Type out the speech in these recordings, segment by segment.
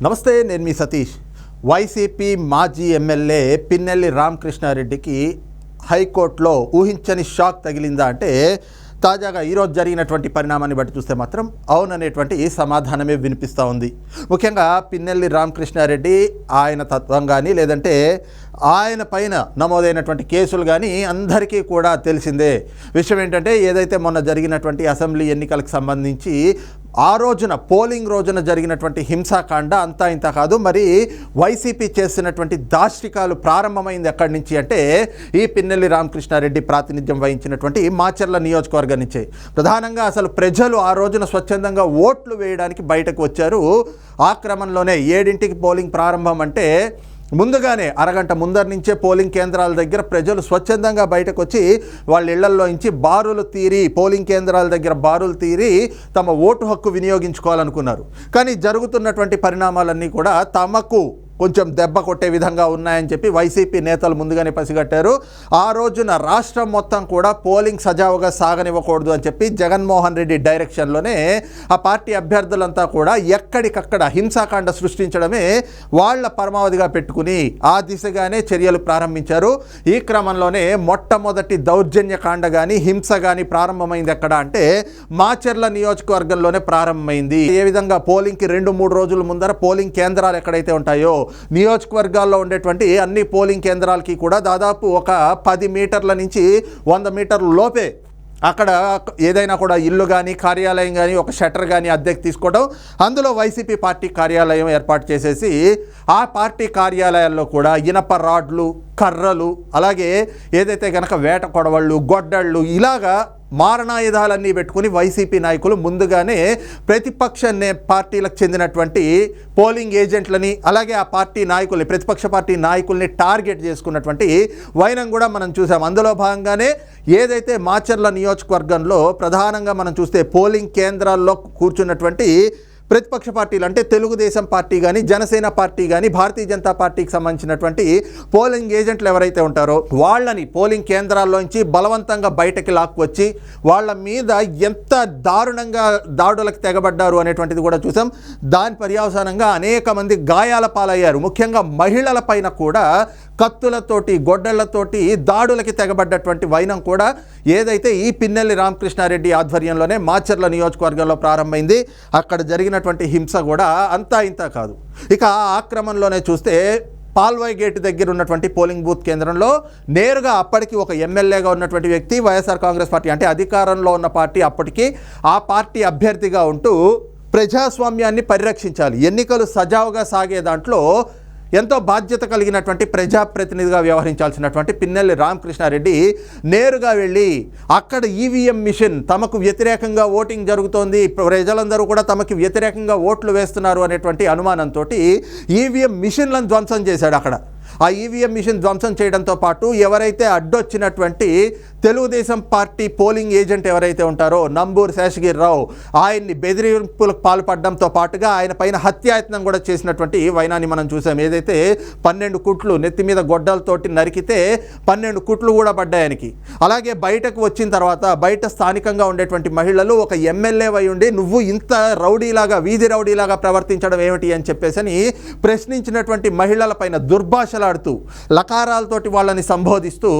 నమస్తే, నేను మీ సతీష్. వైసీపీ మాజీ ఎమ్మెల్యే పిన్నెల్లి రామకృష్ణారెడ్డికి హైకోర్టులో ఊహించని షాక్ తగిలిందా అంటే తాజాగా ఈరోజు జరిగినటువంటి పరిణామాన్ని బట్టి చూస్తే మాత్రం అవుననేటువంటి సమాధానమే వినిపిస్తూ ఉంది. ముఖ్యంగా పిన్నెల్లి రామకృష్ణారెడ్డి ఆయన తత్వం కానీ లేదంటే ఆయన పైన నమోదైనటువంటి కేసులు కానీ అందరికీ కూడా తెలిసిందే. విషయం ఏంటంటే ఏదైతే మొన్న జరిగినటువంటి అసెంబ్లీ ఎన్నికలకు సంబంధించి ఆ రోజున పోలింగ్ రోజున జరిగినటువంటి హింసాకాండ అంతా ఇంత కాదు. మరి వైసీపీ చేసినటువంటి దాష్టికాలు ప్రారంభమైంది ఎక్కడి నుంచి అంటే ఈ పిన్నెల్లి రామకృష్ణారెడ్డి ప్రాతినిధ్యం వహించినటువంటి మాచర్ల నియోజకవర్గం నుంచే. ప్రధానంగా అసలు ప్రజలు ఆ రోజున స్వచ్ఛందంగా ఓట్లు వేయడానికి బయటకు వచ్చారు. ఆ క్రమంలోనే 7ంటికి పోలింగ్ ప్రారంభం అంటే ముందుగానే అరగంట ముందర నుంచే పోలింగ్ కేంద్రాల దగ్గర ప్రజలు స్వచ్ఛందంగా బయటకు వచ్చి వాళ్ళ ఇళ్లల్లో నుంచి బారులు తీరి పోలింగ్ కేంద్రాల దగ్గర బారులు తీరి తమ ఓటు హక్కు వినియోగించుకోవాలనుకున్నారు. కానీ జరుగుతున్నటువంటి పరిణామాలన్నీ కూడా తమకు కొంచెం దెబ్బ కొట్టే విధంగా ఉన్నాయని చెప్పి వైసీపీ నేతలు ముందుగానే పసిగట్టారు. ఆ రోజున రాష్ట్రం మొత్తం కూడా పోలింగ్ సజావుగా సాగనివ్వకూడదు అని చెప్పి జగన్మోహన్ రెడ్డి డైరెక్షన్లోనే ఆ పార్టీ అభ్యర్థులంతా కూడా ఎక్కడికక్కడ హింసాకాండ సృష్టించడమే వాళ్ళ పరమావధిగా పెట్టుకుని ఆ దిశగానే చర్యలు ప్రారంభించారు. ఈ క్రమంలోనే మొట్టమొదటి దౌర్జన్యకాండ కానీ హింస కానీ ప్రారంభమైంది ఎక్కడ అంటే మాచర్ల నియోజకవర్గంలోనే ప్రారంభమైంది. ఏ విధంగా పోలింగ్కి 2-3 రోజుల ముందర పోలింగ్ కేంద్రాలు ఎక్కడైతే ఉంటాయో నియోజకవర్గాల్లో ఉండేటువంటి అన్ని పోలింగ్ కేంద్రాలకి కూడా దాదాపు ఒక 10 మీటర్ల నుంచి 100 మీటర్ల లోపే అక్కడ ఏదైనా కూడా ఇల్లు కానీ కార్యాలయం కానీ ఒక షట్టర్ కానీ అద్దెకు తీసుకోవడం, అందులో వైసీపీ పార్టీ కార్యాలయం ఏర్పాటు చేసేసి ఆ పార్టీ కార్యాలయాల్లో కూడా ఇనప రాడ్లు, కర్రలు, అలాగే ఏదైతే కనుక వేట కొడవళ్ళు, గొడ్డళ్ళు ఇలాగా మారణాయుధాలన్నీ పెట్టుకుని వైసీపీ నాయకులు ముందుగానే ప్రతిపక్ష పార్టీలకు చెందినటువంటి పోలింగ్ ఏజెంట్లని అలాగే ఆ పార్టీ నాయకుల్ని ప్రతిపక్ష పార్టీ నాయకుల్ని టార్గెట్ చేసుకున్నటువంటి వైనం కూడా మనం చూసాం. అందులో భాగంగానే ఏదైతే మాచర్ల నియోజకవర్గంలో ప్రధానంగా మనం చూస్తే పోలింగ్ కేంద్రాల్లో కూర్చున్నటువంటి ప్రతిపక్ష పార్టీలు అంటే తెలుగుదేశం పార్టీ కానీ జనసేన పార్టీ కానీ భారతీయ జనతా పార్టీకి సంబంధించినటువంటి పోలింగ్ ఏజెంట్లు ఎవరైతే ఉంటారో వాళ్ళని పోలింగ్ కేంద్రాల్లోంచి బలవంతంగా బయటకి లాక్కొచ్చి వాళ్ళ మీద ఎంత దారుణంగా దాడులకు తెగబడ్డారు అనేటువంటిది కూడా చూసాం. దాని పర్యవసానంగా అనేక మంది గాయాల పాలయ్యారు. ముఖ్యంగా మహిళల పైన కూడా కత్తులతోటి గొడ్డళ్లతోటి దాడులకి తెగబడ్డటువంటి వైనం కూడా ఏదైతే ఈ పిన్నెల్లి రామకృష్ణారెడ్డి ఆధ్వర్యంలోనే మాచర్ల నియోజకవర్గంలో ప్రారంభమైంది. అక్కడ జరిగినటువంటి హింస కూడా అంతా ఇంత కాదు. ఇక ఆ క్రమంలోనే చూస్తే పాల్వాయి గేటు దగ్గర ఉన్నటువంటి పోలింగ్ బూత్ కేంద్రంలో నేరుగా అప్పటికి ఒక ఎమ్మెల్యేగా ఉన్నటువంటి వ్యక్తి వైఎస్ఆర్ కాంగ్రెస్ పార్టీ అంటే అధికారంలో ఉన్న పార్టీ అప్పటికి ఆ పార్టీ అభ్యర్థిగా ఉంటూ ప్రజాస్వామ్యాన్ని పరిరక్షించాలి, ఎన్నికలు సజావుగా సాగే దాంట్లో ఎంతో బాధ్యత కలిగినటువంటి ప్రజాప్రతినిధిగా వ్యవహరించాల్సినటువంటి పిన్నెల్లి రామకృష్ణారెడ్డి నేరుగా వెళ్ళి అక్కడ ఈవీఎం మిషన్ తమకు వ్యతిరేకంగా ఓటింగ్ జరుగుతోంది, ప్రజలందరూ కూడా తమకు వ్యతిరేకంగా ఓట్లు వేస్తున్నారు అనేటువంటి అనుమానంతో ఈవీఎం మిషన్లను ధ్వంసం చేశాడు. అక్కడ ఆ ఈవీఎం మిషన్ ధ్వంసం చేయడంతో పాటు ఎవరైతే అడ్డొచ్చినటువంటి తెలుగుదేశం పార్టీ పోలింగ్ ఏజెంట్ ఎవరైతే ఉంటారో నంబూరు శేషగిరిరావు ఆయన్ని బెదిరింపులకు పాల్పడడంతో పాటుగా ఆయన పైన హత్యాయత్నం కూడా చేసినటువంటి వైనాన్ని మనం చూసాం. ఏదైతే 12 కుట్లు నెత్తి మీద గొడ్డలతోటి నరికితే 12 కుట్లు కూడా పడ్డాయి ఆయనకి. అలాగే బయటకు వచ్చిన తర్వాత బయట స్థానికంగా ఉండేటువంటి మహిళలు ఒక ఎమ్మెల్యే అయి ఉండి నువ్వు ఇంత రౌడీలాగా వీధి రౌడీలాగా ప్రవర్తించడం ఏమిటి అని చెప్పేసి ప్రశ్నించినటువంటి మహిళల పైన దుర్భాషలాడుతూ లకారాలతోటి వాళ్ళని సంబోధిస్తూ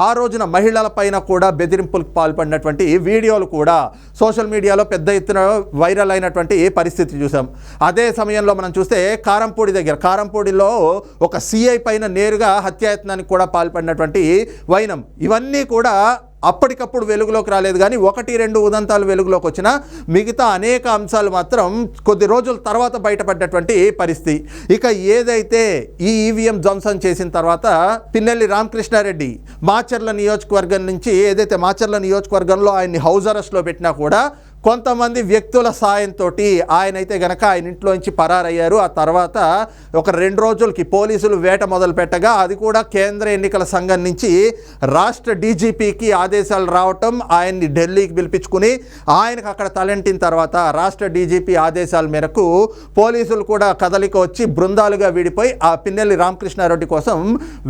ఆ రోజున మహిళల పైన కూడా బెదిరింపులకు పాల్పడినటువంటి వీడియోలు కూడా సోషల్ మీడియాలో పెద్ద ఎత్తున వైరల్ అయినటువంటి పరిస్థితి చూసాం. అదే సమయంలో మనం చూస్తే కారంపూడిలో ఒక సిఐ పైన నేరుగా హత్యాయత్నానికి కూడా పాల్పడినటువంటి వైనం ఇవన్నీ కూడా అప్పటికప్పుడు వెలుగులోకి రాలేదు. కానీ 1-2 ఉదంతాలు వెలుగులోకి వచ్చిన మిగతా అనేక అంశాలు మాత్రం కొద్ది రోజుల తర్వాత బయటపడ్డటువంటి పరిస్థితి. ఇక ఏదైతే ఈ ఈవీఎం ధ్వంసం చేసిన తర్వాత పిన్నెల్లి రామకృష్ణారెడ్డి మాచర్ల నియోజకవర్గం నుంచి ఏదైతే మాచర్ల నియోజకవర్గంలో ఆయన్ని హౌస్ అరెస్ట్లో పెట్టినా కూడా కొంతమంది వ్యక్తుల సాయంతో ఆయనైతే గనక ఆయన ఇంట్లోంచి పరారయ్యారు. ఆ తర్వాత ఒక 2 రోజులకి పోలీసులు వేట మొదలు పెట్టగా అది కూడా కేంద్ర ఎన్నికల సంఘం నుంచి రాష్ట్ర డీజీపీకి ఆదేశాలు రావటం, ఆయన్ని ఢిల్లీకి పిలిపించుకుని ఆయనకు అక్కడ తలంటిన తర్వాత రాష్ట్ర డీజీపీ ఆదేశాల మేరకు పోలీసులు కూడా కదలిక వచ్చి బృందాలుగా విడిపోయి ఆ పిన్నెల్లి రామకృష్ణారెడ్డి కోసం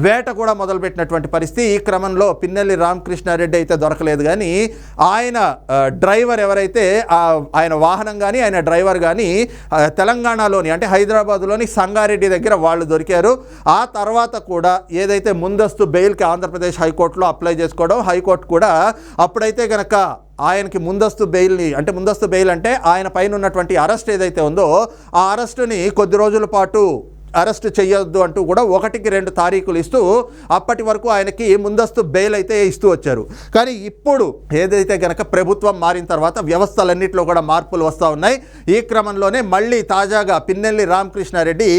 వేట కూడా మొదలుపెట్టినటువంటి పరిస్థితి. ఈ క్రమంలో పిన్నెల్లి రామకృష్ణారెడ్డి అయితే దొరకలేదు. కానీ ఆయన డ్రైవర్ ఎవరైతే ఏదైతే ఆయన వాహనం కానీ ఆయన డ్రైవర్ కానీ తెలంగాణలోని అంటే హైదరాబాద్లోని సంగారెడ్డి దగ్గర వాళ్ళు దొరికారు. ఆ తర్వాత కూడా ఏదైతే ముందస్తు బెయిల్కి ఆంధ్రప్రదేశ్ హైకోర్టులో అప్లై చేసుకోవడం, హైకోర్టు కూడా అప్పుడైతే కనుక ఆయనకి ముందస్తు బెయిల్ అంటే ఆయన పైన ఉన్నటువంటి అరెస్ట్ ఏదైతే ఉందో ఆ అరెస్టుని కొద్ది రోజుల పాటు అరెస్ట్ చేయొద్దు అంటూ కూడా 1-2 తారీఖులు ఇస్తూ అప్పటి వరకు ఆయనకి ముందస్తు బెయిల్ అయితే ఇస్తూ వచ్చారు. కానీ ఇప్పుడు ఏదైతే గనక ప్రభుత్వం మారిన తర్వాత వ్యవస్థలన్నింటిలో కూడా మార్పులు వస్తూ ఉన్నాయి. ఈ క్రమంలోనే మళ్ళీ తాజాగా పిన్నెల్లి రామకృష్ణారెడ్డి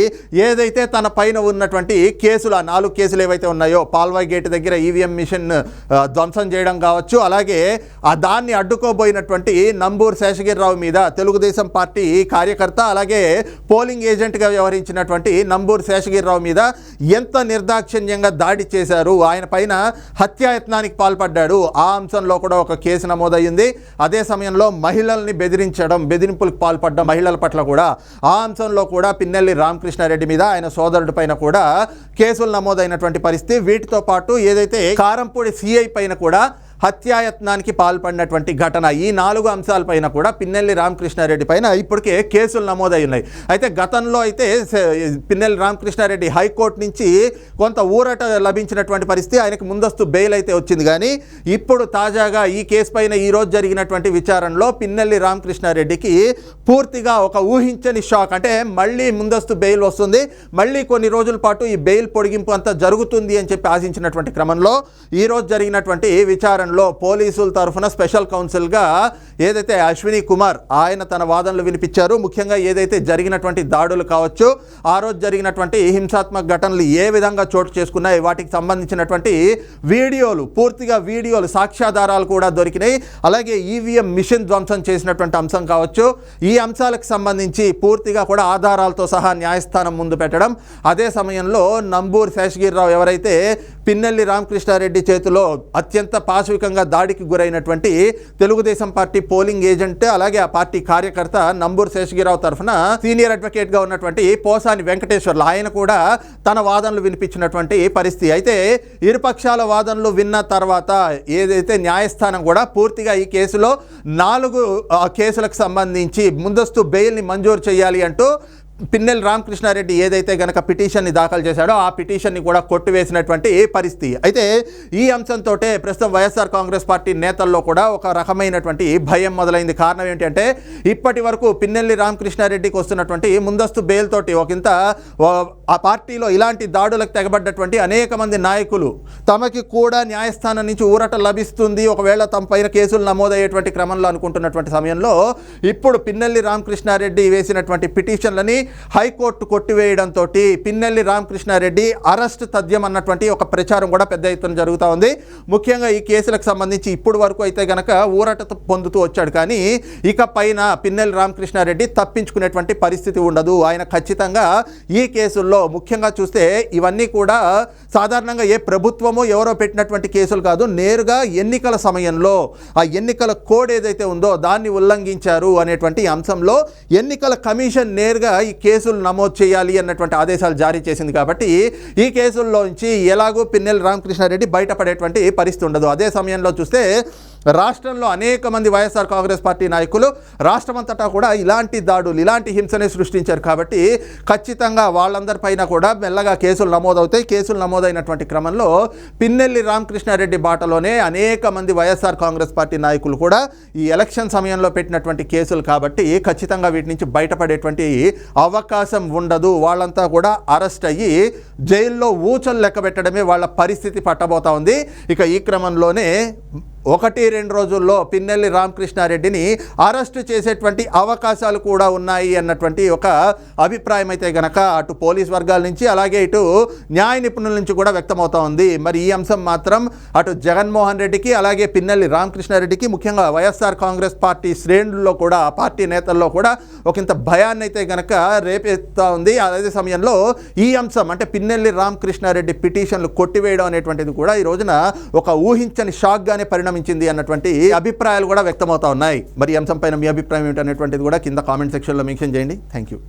ఏదైతే తన పైన ఉన్నటువంటి కేసులు, ఆ 4 కేసులు ఏవైతే ఉన్నాయో, పాల్వాయి గేట్ దగ్గర ఈవీఎం మిషన్ ధ్వంసం చేయడం కావచ్చు, అలాగే దాన్ని అడ్డుకోబోయినటువంటి నంబూరు శేషగిరిరావు మీద తెలుగుదేశం పార్టీ కార్యకర్త అలాగే పోలింగ్ ఏజెంట్గా వ్యవహరించినటువంటి నంబూరు శేషగిరిరావు మీద ఎంత నిర్దాక్షిణ్యంగా దాడి చేశారు, ఆయన పైన హత్యాయత్నానికి పాల్పడ్డాడు, ఆ అంశంలో కూడా ఒక కేసు నమోదయ్యింది. అదే సమయంలో మహిళల్ని బెదిరింపులకు పాల్పడ్డ మహిళల పట్ల కూడా ఆ అంశంలో కూడా పిన్నెల్లి రామకృష్ణారెడ్డి మీద ఆయన సోదరుడి పైన కూడా కేసులు నమోదైనటువంటి పరిస్థితి. వీటితో పాటు ఏదైతే కారంపూడి సిఐ పైన కూడా హత్యాయత్నానికి పాల్పడినటువంటి ఘటన, ఈ 4 అంశాలపైన కూడా పిన్నెల్లి రామకృష్ణారెడ్డి పైన ఇప్పటికే కేసులు నమోదై ఉన్నాయి. అయితే గతంలో అయితే పిన్నెల్లి రామకృష్ణారెడ్డి హైకోర్టు నుంచి కొంత ఊరట లభించినటువంటి పరిస్థితి, ఆయనకు ముందస్తు బెయిల్ అయితే వచ్చింది. కానీ ఇప్పుడు తాజాగా ఈ కేసు పైన ఈరోజు జరిగినటువంటి విచారణలో పిన్నెల్లి రామకృష్ణారెడ్డికి పూర్తిగా ఒక ఊహించని షాక్. అంటే మళ్ళీ ముందస్తు బెయిల్ వస్తుంది, మళ్ళీ కొన్ని రోజుల పాటు ఈ బెయిల్ పొడిగింపు అంతా జరుగుతుంది అని చెప్పి ఆశించినటువంటి క్రమంలో ఈరోజు జరిగినటువంటి విచారణ పోలీసుల తరఫున స్పెషల్ కౌన్సిల్గా ఏదైతే అశ్విని కుమార్ ఆయన తన వాదనలు వినిపించారు. ముఖ్యంగా ఏదైతే జరిగినటువంటి దాడులు కావచ్చు, ఆ రోజు జరిగినటువంటి హింసాత్మక ఘటనలు ఏ విధంగా చోటు చేసుకున్నాయి, వాటికి సంబంధించినటువంటి పూర్తిగా వీడియోలు సాక్ష్యాధారాలు కూడా దొరికినాయి. అలాగే ఈవీఎం మిషన్ ధ్వంసం చేసినటువంటి అంశం కావచ్చు, ఈ అంశాలకు సంబంధించి పూర్తిగా కూడా ఆధారాలతో సహా న్యాయస్థానం ముందు పెట్టడం. అదే సమయంలో నంబూరు శేషగిరిరావు ఎవరైతే పిన్నెల్లి రామకృష్ణారెడ్డి చేతిలో అత్యంత పాశవికంగా దాడికి గురైనటువంటి తెలుగుదేశం పార్టీ పోలింగ్ ఏజెంట్ అలాగే ఆ పార్టీ కార్యకర్త నంబూరు శేషగిరిరావు తరఫున సీనియర్ అడ్వకేట్గా ఉన్నటువంటి పోసాని వెంకటేశ్వర్లు ఆయన కూడా తన వాదనలు వినిపించినటువంటి పరిస్థితి. అయితే ఇరుపక్షాల వాదనలు విన్న తర్వాత ఏదైతే న్యాయస్థానం కూడా పూర్తిగా ఈ కేసులో 4 కేసులకు సంబంధించి ముందస్తు బెయిల్ని మంజూరు చేయాలి అంటూ పిన్నెల్లి రామకృష్ణారెడ్డి ఏదైతే గనక పిటిషన్ని దాఖలు చేశాడో ఆ పిటిషన్ని కూడా కొట్టివేసినటువంటి పరిస్థితి. అయితే ఈ అంశంతో ప్రస్తుతం వైఎస్ఆర్ కాంగ్రెస్ పార్టీ నేతల్లో కూడా ఒక రకమైనటువంటి భయం మొదలైంది. కారణం ఏంటంటే ఇప్పటి వరకు పిన్నెల్లి రామకృష్ణారెడ్డికి వస్తున్నటువంటి ముందస్తు బెయిల్ తోటి ఒకంత ఆ పార్టీలో ఇలాంటి దాడులకు తెగబడ్డటువంటి అనేక మంది నాయకులు తమకి కూడా న్యాయస్థానం నుంచి ఊరట లభిస్తుంది ఒకవేళ తమ పైన కేసులు నమోదయ్యేటువంటి క్రమంలో అనుకుంటున్నటువంటి సమయంలో ఇప్పుడు పిన్నెల్లి రామకృష్ణారెడ్డి వేసినటువంటి పిటిషన్లని హైకోర్టు కొట్టివేయడంతో పిన్నెల్లి రామకృష్ణారెడ్డి అరెస్ట్ తథ్యం అన్నటువంటి ఒక ప్రచారం కూడా పెద్ద ఎత్తున జరుగుతూ ఉంది. ముఖ్యంగా ఈ కేసులకు సంబంధించి ఇప్పుడు వరకు అయితే గనక ఊరట పొందుతూ వచ్చాడు. కానీ ఇక పైన పిన్నెల్లి రామకృష్ణారెడ్డి తప్పించుకునేటువంటి పరిస్థితి ఉండదు. ఆయన ఖచ్చితంగా ఈ కేసుల్లో ముఖ్యంగా చూస్తే ఇవన్నీ కూడా సాధారణంగా ఏ ప్రభుత్వమో ఎవరో పెట్టినటువంటి కేసులు కాదు, నేరుగా ఎన్నికల సమయంలో ఆ ఎన్నికల కోడ్ ఏదైతే ఉందో దాన్ని ఉల్లంఘించారు అనేటువంటి అంశంలో ఎన్నికల కమిషన్ నేరుగా ఈ కేసులు నమోదు చేయాలి అన్నటువంటి ఆదేశాలు జారీ చేసింది. కాబట్టి ఈ కేసుల్లోంచి ఎలాగో పిన్నెల్లి రామకృష్ణారెడ్డి బయటపడేటువంటి పరిస్థితి ఉండదు. అదే సమయంలో చూస్తే రాష్ట్రంలో అనేక మంది వైఎస్ఆర్ కాంగ్రెస్ పార్టీ నాయకులు రాష్ట్రమంతటా కూడా ఇలాంటి దాడులు ఇలాంటి హింసనే సృష్టించారు. కాబట్టి ఖచ్చితంగా వాళ్ళందరిపైన కూడా మెల్లగా కేసులు నమోదవుతాయి. కేసులు నమోదైనటువంటి క్రమంలో పిన్నెల్లి రామకృష్ణారెడ్డి బాటలోనే అనేక మంది వైఎస్ఆర్ కాంగ్రెస్ పార్టీ నాయకులు కూడా ఈ ఎలక్షన్ సమయంలో పెట్టినటువంటి కేసులు కాబట్టి ఖచ్చితంగా వీటి నుంచి బయటపడేటువంటి అవకాశం ఉండదు. వాళ్ళంతా కూడా అరెస్ట్ అయ్యి జైల్లో ఊచలు లెక్క పెట్టడమే వాళ్ళ పరిస్థితి పట్టబోతా ఉంది. ఇక ఈ క్రమంలోనే 1-2 రోజుల్లో పిన్నెల్లి రామకృష్ణారెడ్డిని అరెస్ట్ చేసేటువంటి అవకాశాలు కూడా ఉన్నాయి అన్నటువంటి ఒక అభిప్రాయం అయితే గనక అటు పోలీస్ వర్గాల నుంచి అలాగే ఇటు న్యాయ నిపుణుల నుంచి కూడా వ్యక్తమవుతా ఉంది. మరి ఈ అంశం మాత్రం అటు జగన్మోహన్ రెడ్డికి అలాగే పిన్నెల్లి రామకృష్ణారెడ్డికి ముఖ్యంగా వైఎస్ఆర్ కాంగ్రెస్ పార్టీ శ్రేణుల్లో కూడా పార్టీ నేతల్లో కూడా ఒకంత భయాన్ని అయితే గనక రేపేస్తూ ఉంది. అదే సమయంలో ఈ అంశం అంటే పిన్నెల్లి రామకృష్ణారెడ్డి పిటిషన్లు కొట్టివేయడం అనేటువంటిది కూడా ఈ రోజున ఒక ఊహించని షాక్గానే పరిణమించింది అన్నటువంటి అభిప్రాయాలు కూడా వ్యక్తమవుతా ఉన్నాయి. మరి ఈ అంశం పైన మీ అభిప్రాయం ఏంటనేటువంటిది కూడా కింద కామెంట్ సెక్షన్లో మెన్షన్ చేయండి. Thank you.